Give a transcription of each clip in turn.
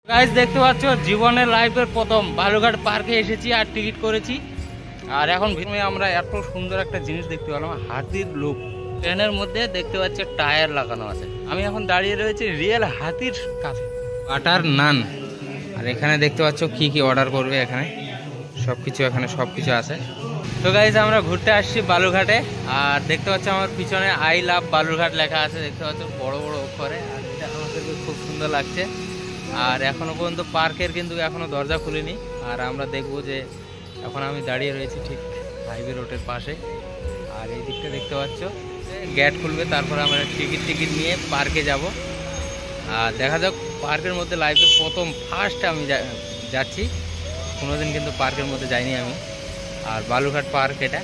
Guys দেখতে পাচ্ছ জীবনের লাইফের প্রথম বালুরঘাট পার্কে এসেছি আর টিকিট করেছি। আর এখন ভিতরে আমরা এত সুন্দর একটা জিনিস দেখতে পেলাম, হাতির লুক। ট্রেনের মধ্যে দেখতে পাচ্ছি টায়ার লাগানো আছে। আমি এখন দাঁড়িয়ে রয়েছি রিয়েল হাতির কাছে। বাটার নান। আর এখানে দেখতে পাচ্ছ কি কি অর্ডার করবে, এখানে সবকিছু আছে। তো গাইস আমরা ঘুরতে আসছি বালুরঘাটে। আর দেখতে পাচ্ছ আমার পিছনে আই লাভ বালুরঘাট লেখা আছে, দেখতে পাচ্ছ বড় বড় অক্ষরে। আর এটা আমাদেরকে খুব সুন্দর লাগছে। আর এখনো পর্যন্ত পার্কের কিন্তু এখনো দরজা খুলেনি। আর আমরা দেখবো যে এখন আমি দাঁড়িয়ে রয়েছি ঠিক হাইওয়ে রোডের পাশে। আর এই দিকটা দেখতে পাচ্ছ গেট খুলবে, তারপরে আমরা টিকিট নিয়ে পার্কে যাব। আর দেখা যাক, পার্কের মধ্যে লাইফের প্রথম ফার্স্ট আমি যাচ্ছি। কোনোদিন কিন্তু পার্কের মধ্যে যাইনি আমি। আর বালুরঘাট পার্ক এটা।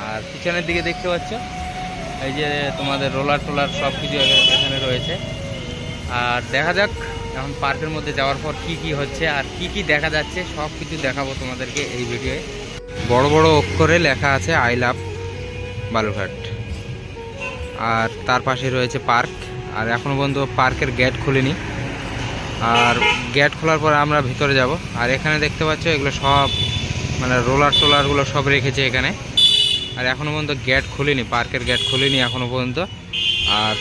আর পিছনের দিকে দেখতে পাচ্ছ এই যে তোমাদের রোলার টোলার সব কিছু এখানে রয়েছে। আর দেখা যাক এখন পার্কের মধ্যে যাওয়ার পর কি কি হচ্ছে আর কি কি দেখা যাচ্ছে, সব কিছু দেখাবো তোমাদেরকে এই ভিডিওয়ে। বড় বড় অক্ষরে লেখা আছে আই লাভ বালুরঘাট। আর তার পাশে রয়েছে পার্ক। আর এখনো পর্যন্ত পার্কের গেট খুলেনি। আর গেট খোলার পর আমরা ভিতরে যাব। আর এখানে দেখতে পাচ্ছ এগুলো সব মানে রোলার টোলারগুলো সব রেখেছে এখানে। আর এখনো পর্যন্ত গেট খুলেনি, পার্কের গেট খুলেনি এখনো পর্যন্ত। আর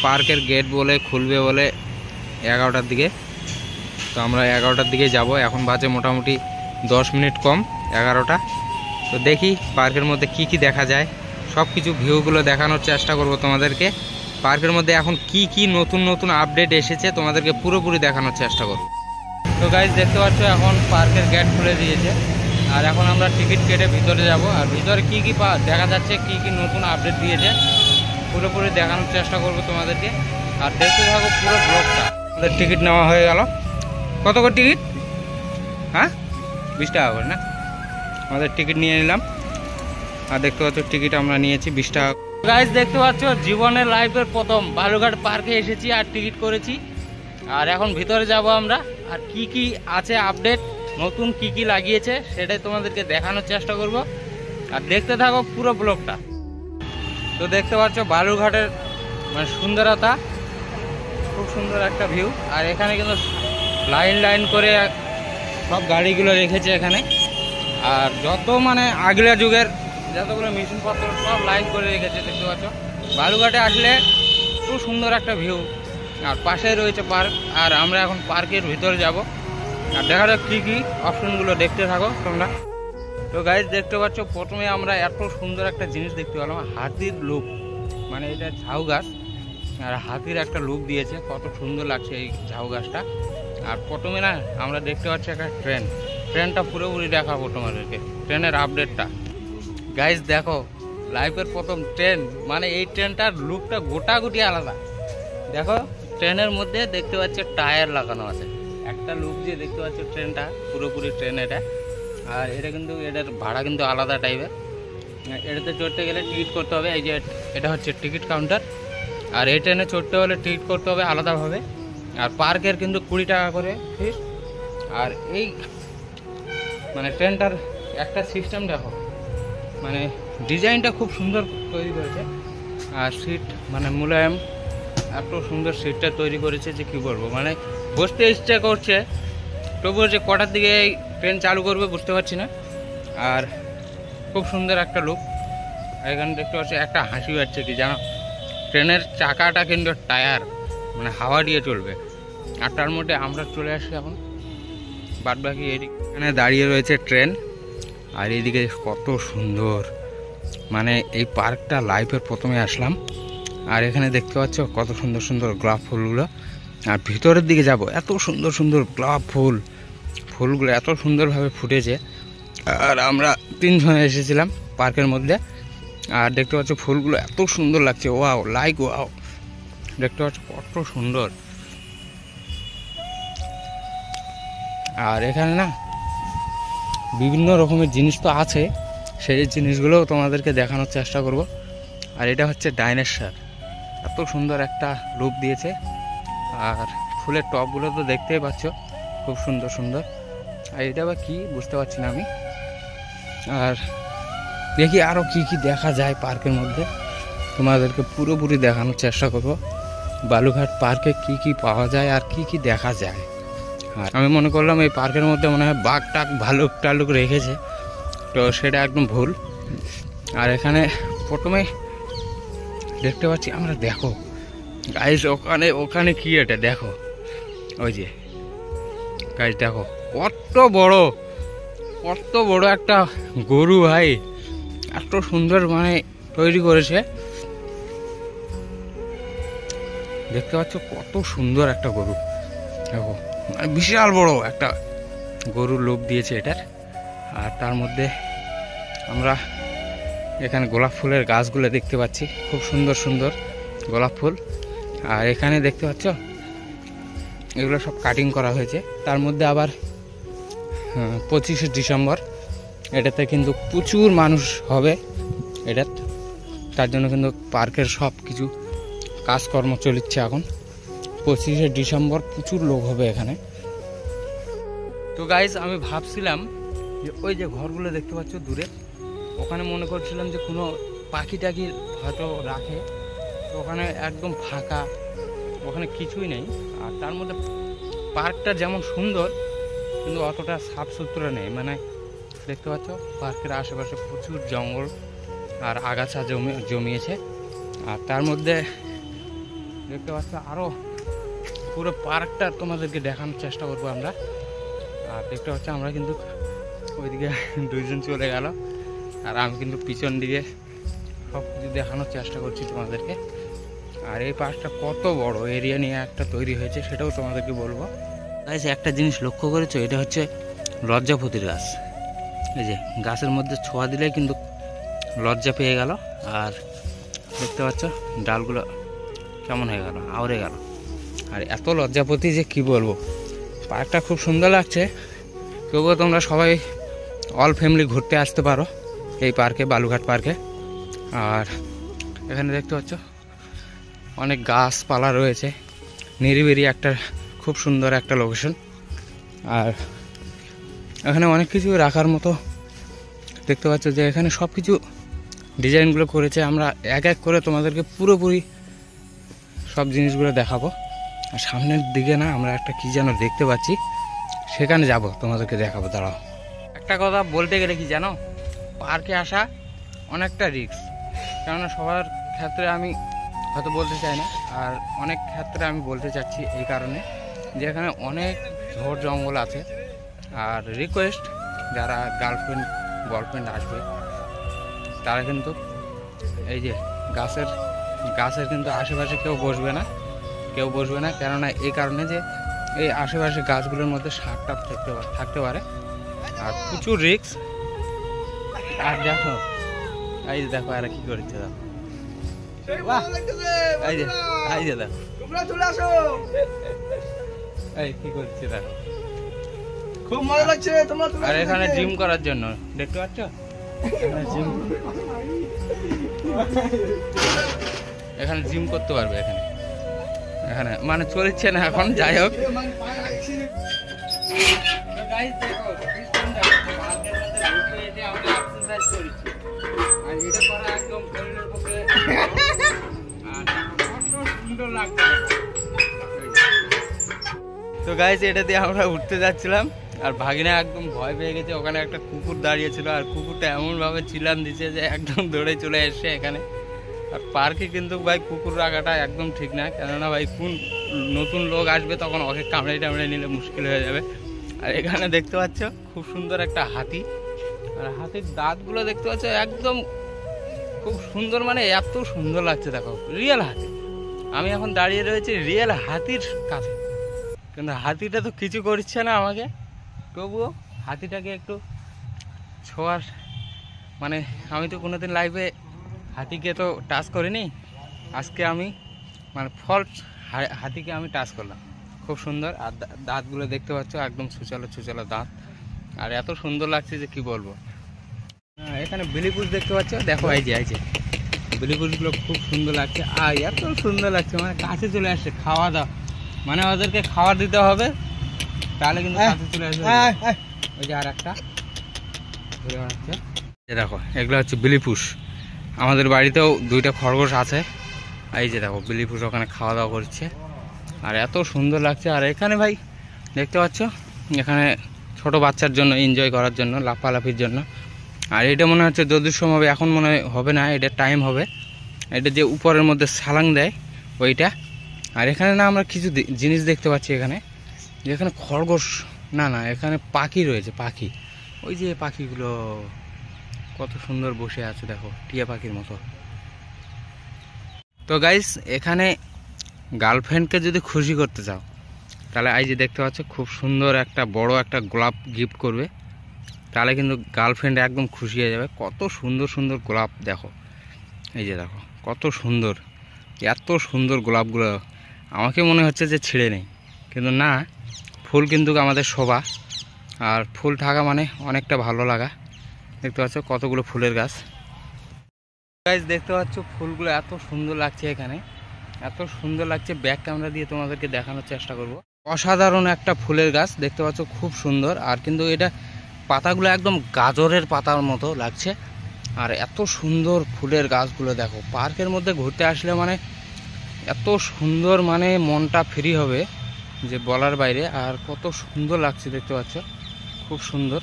পার্কের গেট বলে খুলবে বলে 11টার দিকে। তো আমরা 11টার দিকে যাব। এখন বাজে মোটামুটি 10 মিনিট কম 11টা। তো দেখি পার্কের মধ্যে কি কি দেখা যায়, সব কিছু ভিউগুলো দেখানোর চেষ্টা করব তোমাদেরকে। পার্কের মধ্যে এখন কি কি নতুন আপডেট এসেছে তোমাদেরকে পুরোপুরি দেখানোর চেষ্টা করব। তো গাইস দেখতে পাচ্ছ এখন পার্কের গেট খুলে দিয়েছে। আর এখন আমরা টিকিট কেটে ভিতরে যাব। আর ভিতরে কি কি দেখা যাচ্ছে, কি কি নতুন আপডেট দিয়েছে পুরোপুরি দেখানোর চেষ্টা করব তোমাদেরকে। আর দেখতে থাকো পুরো ব্লগটা। আমাদের টিকিট নেওয়া হয়ে গেল। কত করে টিকিট? হ্যাঁ 20 টাকা করে না? আমাদের টিকিট নিয়ে নিলাম। আর দেখতে পাচ্ছ টিকিট আমরা নিয়েছি 20 টাকা। গাইস দেখতে পাচ্ছ জীবনের লাইফের প্রথম বালুরঘাট পার্কে এসেছি আর টিকিট করেছি। আর এখন ভিতরে যাব আমরা। আর কি কি আছে আপডেট, নতুন কি কি লাগিয়েছে সেটাই তোমাদেরকে দেখানোর চেষ্টা করব। আর দেখতে থাকো পুরো ব্লগটা। তো দেখতে পাচ্ছ বালুরঘাটের মানে সুন্দরতা, খুব সুন্দর একটা ভিউ। আর এখানে কিন্তু লাইন করে সব গাড়িগুলো রেখেছে এখানে। আর যত মানে আগলা যুগের যতগুলো মেশিনপত্র সব লাইন করে রেখেছে দেখতে পাচ্ছ। বালুরঘাটে আসলে খুব সুন্দর একটা ভিউ। আর পাশে রয়েছে পার্ক। আর আমরা এখন পার্কের ভিতরে যাব। আর দেখা যাক কী কী অপশনগুলো দেখতে থাকো তোমরা। তো গাইজ দেখতে পাচ্ছ প্রথমে আমরা এত সুন্দর একটা জিনিস দেখতে পেলাম, হাতির লুক। মানে এটা ঝাউ গাছ। আর হাতির একটা লুক দিয়েছে, কত সুন্দর লাগছে এই ঝাউ গাছটা। আর প্রথমে না আমরা দেখতে পাচ্ছি একটা ট্রেনটা পুরোপুরি দেখাবো তোমাদেরকে, ট্রেনের আপডেটটা। গাইজ দেখো লাইফের প্রথম ট্রেন, মানে এই ট্রেনটার লুকটা গোটাগুটি আলাদা। দেখো ট্রেনের মধ্যে দেখতে পাচ্ছি টায়ার লাগানো আছে, একটা লুক দিয়ে দেখতে পাচ্ছ ট্রেনটা পুরোপুরি ট্রেন এটা। আর এটা কিন্তু এটার ভাড়া কিন্তু আলাদা টাইপের। এটাতে চড়তে গেলে টিকিট করতে হবে। এই যে এটা হচ্ছে টিকিট কাউন্টার। আর এই ট্রেনে চড়তে হলে টিকিট করতে হবে আলাদাভাবে। আর পার্কের কিন্তু 20 টাকা করে ফিস। আর এই মানে ট্রেনটার একটা সিস্টেম দেখো, মানে ডিজাইনটা খুব সুন্দর তৈরি করেছে। আর সিট মানে মোলায়েম, এত সুন্দর সিটটা তৈরি করেছে যে কী বলবো, মানে বসতে ইচ্ছা করছে। তবুও যে কটার দিকে এই ট্রেন চালু করবে বুঝতে পারছি না। আর খুব সুন্দর একটা লুক। এখানে দেখতে পাচ্ছি একটা হাসি পাচ্ছে কি জানো, ট্রেনের চাকাটা কিন্তু টায়ার, মানে হাওয়া দিয়ে চলবে। আর তার মধ্যে আমরা চলে আসি এখন বাদবাকি এখানে দাঁড়িয়ে রয়েছে ট্রেন। আর এইদিকে কত সুন্দর, মানে এই পার্কটা লাইফের প্রথমে আসলাম। আর এখানে দেখতে পাচ্ছ কত সুন্দর গোলাপ ফুলগুলো। আর ভিতরের দিকে যাব, এত সুন্দর গোলাপ ফুলগুলো এত সুন্দরভাবে ফুটেছে। আর আমরা 3 জন এসেছিলাম পার্কের মধ্যে। আর দেখতে পাচ্ছ ফুলগুলো এত সুন্দর লাগছে, ওয়াও লাইক ওয়াও। দেখতে পাচ্ছ কত সুন্দর। আর এখানে না বিভিন্ন রকমের জিনিস তো আছে, সেই জিনিসগুলোও তোমাদেরকে দেখানোর চেষ্টা করব। আর এটা হচ্ছে ডাইনোসর, এত সুন্দর একটা লুক দিয়েছে। আর ফুলের টবগুলো তো দেখতেই পাচ্ছ খুব সুন্দর। আর এটা বা কি বুঝতে পারছি না আমি। আর দেখি আরও কি কি দেখা যায় পার্কের মধ্যে, তোমাদেরকে পুরোপুরি দেখানোর চেষ্টা করব। বালুরঘাট পার্কে কি কি পাওয়া যায় আর কি কি দেখা যায়। আর আমি মনে করলাম এই পার্কের মধ্যে মনে হয় বাঘ টাক ভালুক টালুক রেখেছে, তো সেটা একদম ভুল। আর এখানে প্রথমে দেখতে পাচ্ছি আমরা, দেখো গাইস ওখানে ওখানে কি এটা দেখো, ওই যে গাইস দেখো কত বড় একটা গরু ভাই, এত সুন্দর মানে তৈরি করেছে। দেখতে পাচ্ছ কত সুন্দর একটা গরু, দেখো মানে বিশাল বড় একটা গরুর লোভ দিয়েছে এটার। আর তার মধ্যে আমরা এখানে গোলাপ ফুলের গাছগুলো দেখতে পাচ্ছি, খুব সুন্দর সুন্দর গোলাপ ফুল। আর এখানে দেখতে পাচ্ছ এগুলো সব কাটিং করা হয়েছে। তার মধ্যে আবার 25শে ডিসেম্বর, এটাতে কিন্তু প্রচুর মানুষ হবে এটা, তার জন্য কিন্তু পার্কের সব কিছু কাজকর্ম চলছে এখন। 25শে ডিসেম্বর প্রচুর লোক হবে এখানে। তো গাইস আমি ভাবছিলাম যে ওই যে ঘরগুলো দেখতে পাচ্ছ দূরে, ওখানে মনে করছিলাম যে কোনো পাখি টাকি হয়তো রাখে, তো ওখানে একদম ফাঁকা, ওখানে কিছুই নেই। আর তার মধ্যে পার্কটা যেমন সুন্দর কিন্তু অতটা সাফ সুতরা নেই, মানে দেখতে পাচ্ছ পার্কের আশেপাশে প্রচুর জঙ্গল আর আগাছা জমিয়েছে। আর তার মধ্যে দেখতে পাচ্ছ আরও পুরো পার্কটা তোমাদেরকে দেখানোর চেষ্টা করবো আমরা। আর দেখতে পাচ্ছ আমরা কিন্তু ওইদিকে দুইজন চলে গেল, আর আমি কিন্তু পিছন দিকে সব কিছু দেখানোর চেষ্টা করছি তোমাদেরকে। আর এই পার্কটা কত বড় এরিয়া নিয়ে একটা তৈরি হয়েছে সেটাও তোমাদেরকে বলবো। তাই একটা জিনিস লক্ষ্য করেছো, এটা হচ্ছে লজ্জাপতির গাছ। এই যে গাছের মধ্যে ছোঁয়া দিলে কিন্তু লজ্জা পেয়ে গেল, আর দেখতে পাচ্ছ ডালগুলো কেমন হয়ে গেল, আউড়ে গেল। আর এত লজ্জাপতি যে কি বলবো, পার্কটা খুব সুন্দর লাগছে। তবুও তোমরা সবাই অল ফ্যামিলি ঘুরতে আসতে পারো এই পার্কে, বালুঘাট পার্কে। আর এখানে দেখতে পাচ্ছ অনেক গাছপালা রয়েছে, নিরিবিলি একটা খুব সুন্দর একটা লোকেশন। আর এখানে অনেক কিছু রাখার মতো দেখতে পাচ্ছ, যে এখানে সব কিছু ডিজাইনগুলো করেছে। আমরা এক এক করে তোমাদেরকে পুরোপুরি সব জিনিসগুলো দেখাবো। আর সামনের দিকে না আমরা একটা কি যেন দেখতে পাচ্ছি, সেখানে যাব, তোমাদেরকে দেখাবো। দাঁড়াও, একটা কথা বলতে গেলে কি জানো, পার্কে আসা অনেকটা রিস্ক, কেননা সবার ক্ষেত্রে আমি হয়তো বলতে চাই না, আর অনেক ক্ষেত্রে আমি বলতে চাচ্ছি এই কারণে যে এখানে অনেক ঝড় জঙ্গল আছে। আর রিকোয়েস্ট, যারা গার্লফ্রেন্ড আসবে তারা কিন্তু এই যে গাছের কিন্তু আশেপাশে কেউ বসবে না, কেননা এই কারণে যে এই আশেপাশে গাছগুলোর মধ্যে সাপ টাপ থাকতে পারে, আর প্রচুর রিস্ক। আর দেখো এই যে দেখো এরা কি করছে, দেখো এই যে দেখো এই কি করছে দেখো, খুব মজা লাগছে। তোমরা আর এখানে জিম করার জন্য দেখতে পাচ্ছ, এখানে জিম করতে পারবে। এখানে মানে চলছে না এখন, যাই হোক। তো গাইস এটা দিয়ে আমরা উঠতে যাচ্ছিলাম, আর ভাগিনা একদম ভয় পেয়ে গেছে। ওখানে একটা কুকুর দাঁড়িয়েছিল, আর কুকুরটা এমনভাবে চিল্লান দিচ্ছে যে একদম দৌড়ে চলে এসছে এখানে। আর পার্কে কিন্তু ভাই কুকুর রাখাটা একদম ঠিক না, কেননা ভাই কোন নতুন লোক আসবে তখন ওকে কামড়ে নিলে মুশকিল হয়ে যাবে। আর এখানে দেখতে পাচ্ছ খুব সুন্দর একটা হাতি, আর হাতির দাঁতগুলো দেখতে পাচ্ছ একদম খুব সুন্দর, মানে এত সুন্দর লাগছে। দেখো রিয়েল হাতি, আমি এখন দাঁড়িয়ে রয়েছি রিয়েল হাতির কাছে, কিন্তু হাতিটা তো কিছু করছে না আমাকে, তবুও হাতিটাকে একটু ছোঁয়ার, মানে আমি তো কোনোদিন লাইফে হাতিকে তো টাচ করিনি, আজকে আমি মানে ফলস হাতিকে আমি টাচ করলাম। খুব সুন্দর, আর দাঁতগুলো দেখতে পাচ্ছ একদম ছুচালো দাঁত, আর এত সুন্দর লাগছে যে কি বলবো। এখানে বিলিপুষ দেখতে পাচ্ছ, দেখো এই যে বিলিপুষগুলো খুব সুন্দর লাগছে, আর এত সুন্দর লাগছে, মানে কাছে চলে আসছে। খাওয়া দাওয়া মানে ওদেরকে খাবার দিতে হবে, তাহলে কিন্তু কাছে চলে আসবে। ওই যে আর একটা ঘুরে বেড়াচ্ছে, দেখো এগুলো হচ্ছে বিলিপুষ। আমাদের বাড়িতেও দুইটা খরগোশ আছে, এই যে দেখো বিলিপুষ ওখানে খাওয়া দাওয়া করছে, আর এত সুন্দর লাগছে। আর এখানে ভাই দেখতে পাচ্ছ এখানে ছোট বাচ্চার জন্য এনজয় করার জন্য, লাফালাফির জন্য। আর এটা মনে হচ্ছে যদুর সময় হবে, এখন মনে হবে না, এটা টাইম হবে। এটা যে উপরের মধ্যে সালাং দেয় ওইটা। আর এখানে না আমরা কিছু জিনিস দেখতে পাচ্ছি এখানে, যেখানে খরগোশ না, এখানে পাখি রয়েছে, পাখি। ওই যে পাখিগুলো কত সুন্দর বসে আছে দেখো, টিয়া পাখির মতো। তো গাইস, এখানে গার্লফ্রেন্ডকে যদি খুশি করতে চাও তাহলে এই যে দেখতে পাচ্ছ খুব সুন্দর একটা বড় একটা গোলাপ গিফট করবে, তাহলে কিন্তু গার্লফ্রেন্ড একদম খুশি হয়ে যাবে। কত সুন্দর সুন্দর গোলাপ দেখো, এই যে দেখো কত সুন্দর, এত সুন্দর গোলাপগুলো। আমাকে মনে হচ্ছে যে ছিঁড়ে নেই, কিন্তু না, ফুল কিন্তু আমাদের শোভা। আর ফুল থাকা মানে অনেকটা ভালো লাগা। দেখতে পাচ্ছ কতগুলো ফুলের গাছ। গাছ দেখতে পাচ্ছ ফুলগুলো এত সুন্দর লাগছে, এখানে এত সুন্দর লাগছে। ব্যাক ক্যামেরা দিয়ে তোমাদেরকে দেখানোর চেষ্টা করব। অসাধারণ একটা ফুলের গাছ দেখতে পাচ্ছ, খুব সুন্দর। আর কিন্তু এটা পাতাগুলো একদম গাজরের পাতার মতো লাগছে। আর এত সুন্দর ফুলের গাছগুলো দেখো, পার্কের মধ্যে ঘুরতে আসলে মানে এত সুন্দর, মানে মনটা ফ্রি হবে যে বলার বাইরে। আর কত সুন্দর লাগছে দেখতে পাচ্ছ, খুব সুন্দর।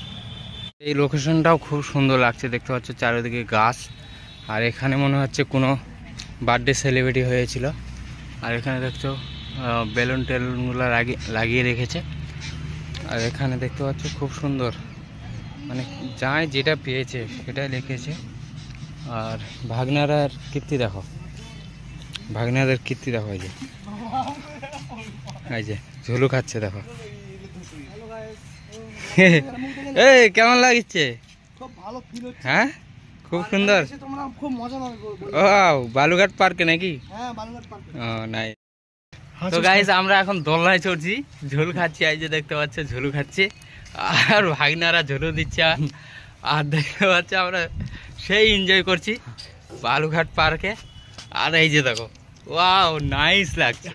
এই লোকেশনটাও খুব সুন্দর লাগছে দেখতে পাচ্ছ, চারিদিকে গাছ। আর এখানে মনে হচ্ছে কোনো বার্থডে সেলিব্রেটি হয়েছিল। আর এখানে দেখছো বেলুন টেলুনগুলো লাগিয়ে রেখেছে। আর এখানে দেখতে পাচ্ছ খুব সুন্দর, মানে যাই যেটা পেয়েছে সেটাই লিখেছে। আর ভাগনারার কীর্তি দেখো, ভাগনাদের কীর্তি দেখো, এই যে ঝুলু খাচ্ছে দেখো। এই কেমন লাগছে? হ্যাঁ, খুব সুন্দর। ও বালুঘাট পার্কে নাকি? ও নাই। তো গাইস, আমরা এখন দোলনায় চড়ছি, ঝোল খাচ্ছি। এই যে দেখতে পাচ্ছ ঝোলু খাচ্ছি, আর ভাগনারা ঝোলু দিচ্ছে। আর দেখতে পাচ্ছ আমরা সেই এনজয় করছি বালুঘাট পার্কে। আর এই যে দেখো, ওয়াও নাইস লাগছে।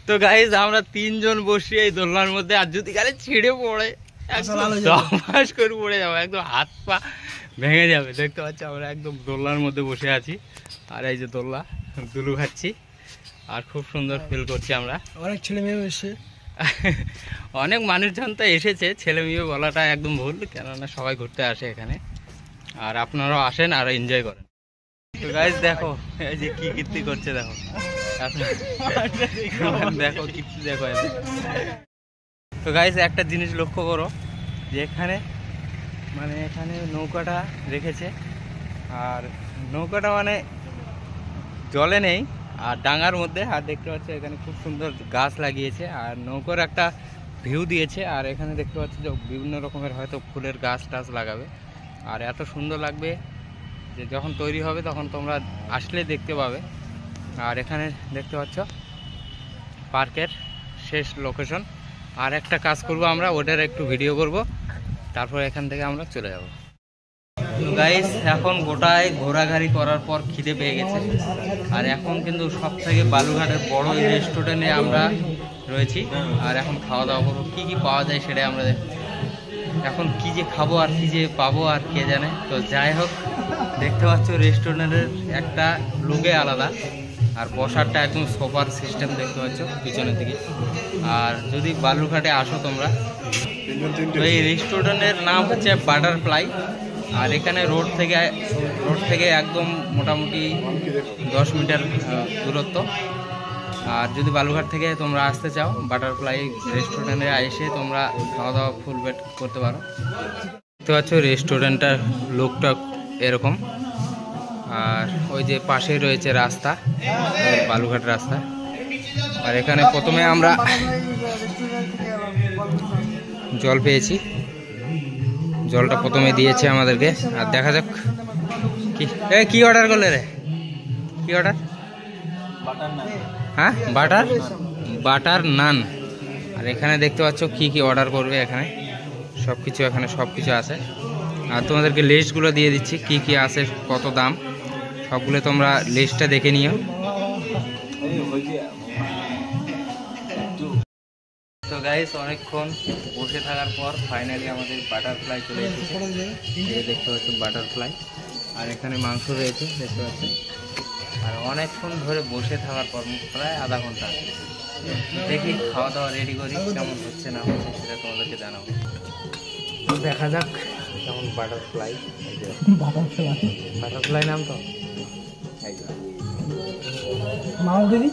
তো গাইস, আমরা তিনজন বসি এই দোলনার মধ্যে। আর যদি গাড়ি ছিঁড়ে পড়ে দমাস করে পড়ে যাবো, একদম হাত পা ভেঙে যাবে। দেখতে পাচ্ছি আমরা একদম দোলনার মধ্যে বসে আছি। আর এই যে দোলনা, দুলু খাচ্ছি। আর খুব সুন্দর ফিল করছি আমরা। অনেক ছেলে মেয়ে এসে, অনেক মানুষজন তো এসেছে, ছেলে মেয়ে বলাটা একদম ভুল, কেননা সবাই ঘুরতে আসে এখানে। আর আপনারাও আসেন আর এনজয় করেন। তো গাইস দেখো, এই যে কি কীর্তি করছে দেখো, দেখো কীর্তি দেখো। তো গাইস, একটা জিনিস লক্ষ্য করো যে এখানে মানে এখানে নৌকাটা রেখেছে। আর নৌকাটা মানে জলে নেই, আর ডাঙার মধ্যে। আর দেখতে পাচ্ছ এখানে খুব সুন্দর গাছ লাগিয়েছে, আর নৌকার একটা ভিউ দিয়েছে। আর এখানে দেখতে পাচ্ছ যে বিভিন্ন রকমের হয়তো ফুলের গাছ টাছ লাগাবে। আর এত সুন্দর লাগবে যে যখন তৈরি হবে তখন তোমরা আসলে দেখতে পাবে। আর এখানে দেখতে পাচ্ছ পার্কের শেষ লোকেশন। আর একটা কাজ করব আমরা, ওটার একটু ভিডিও করব, তারপর এখান থেকে আমরা চলে যাব। গাইস, এখন গোটায় ঘোরাঘুরি করার পর খিদে পেয়ে গেছে। আর এখন কিন্তু সব থেকে বালুঘাটের বড় রেস্টুরেন্টে আমরা রয়েছি। আর এখন খাওয়া দাওয়া করবো, কী কী পাওয়া যায় সেটাই আমরা এখন কি যে খাবো আর কি যে পাবো আর কে জানে। তো যাই হোক, দেখতে পাচ্ছ রেস্টুরেন্টের একটা লুকে আলাদা। আর বসারটা একদম সোফার সিস্টেম দেখতে পাচ্ছ পিছনের দিকে। আর যদি বালুরঘাটে আসো তোমরা, তো এই রেস্টুরেন্টের নাম হচ্ছে বাটারফ্লাই। আর এখানে রোড থেকে একদম মোটামুটি 10 মিটার দূরত্ব। আর যদি বালুঘাট থেকে তোমরা আসতে চাও, বাটারফ্লাই রেস্টুরেন্টে এসে তোমরা খাওয়া দাওয়া ফুল পেট করতে পারো। দেখতে পাচ্ছ রেস্টুরেন্টটার লোকটা এরকম। আর ওই যে পাশে রয়েছে রাস্তা, বালুঘাট রাস্তা। আর এখানে প্রথমে আমরা জল পেয়েছি, জলটা প্রথমে দিয়েছে আমাদেরকে। আর দেখা যাক কি অর্ডার করলে রে, কি অর্ডার? হ্যাঁ, বাটার নান। আর এখানে দেখতে পাচ্ছ কি কি অর্ডার করবে, এখানে সব কিছু আছে। আর তোমাদেরকে লিস্টগুলো দিয়ে দিচ্ছি কি কি আছে, কত দাম, সবগুলো তোমরা লিস্টটা দেখে নিও। তো গাইস, অনেকক্ষণ বসে থাকার পর ফাইনালি আমাদের বাটারফ্লাই চলে এসেছে। দেখতে পাচ্ছ বাটারফ্লাই। আর এখানে মাংস রয়েছে দেখতে পাচ্ছ। আর অনেকক্ষণ ধরে বসে থাকার পর, প্রায় আধা ঘন্টা দেখি খাওয়া দাওয়া রেডি করি, কেমন হচ্ছে না হচ্ছে সেটা তোমাদেরকে জানাবো। দেখা যাক কেমন বাটারফ্লাই। বাটারফ্লাই নাম তো মাংস দিদি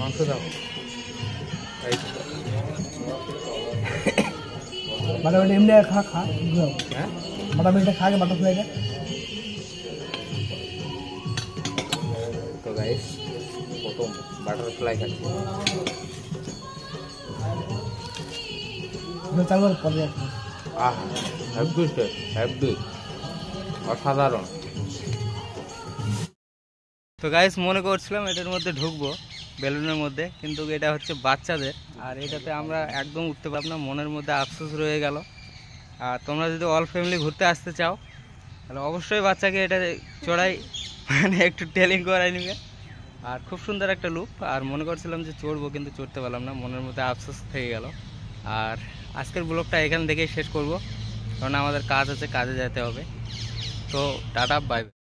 মাংস দাও। বাটারফ্লাই এমনি খা হ্যাঁ বাটারফ্লাইটা খা বাটারফ্লাইটা। তো গাইস প্রথম বাটারফ্লাই খাচ্ছি। চালু পরে আহা হ্যাপি হ্যাপি অসাধারণ। তো গাইস মনে করছিলাম এটার মধ্যে ঢুকবো বেলুনের মধ্যে, কিন্তু এটা হচ্ছে বাচ্চাদের, আর এটাতে আমরা একদম উঠতে পারব না। মনের মধ্যে আফসোস রয়ে গেল। আর তোমরা যদি অল ফ্যামিলি ঘুরতে আসতে চাও তাহলে অবশ্যই বাচ্চাকে এটা চড়াই মানে একটু টেলিং করাই নিবে। আর খুব সুন্দর একটা লুক। আর মনে করছিলাম যে চড়বো, কিন্তু চড়তে পারলাম না, মনের মধ্যে আফসোস থেকে গেল। আর আজকের ব্লগটা এখান থেকেই শেষ করব, কারণ আমাদের কাজ আছে, কাজে যেতে হবে। তো টাটা বাই।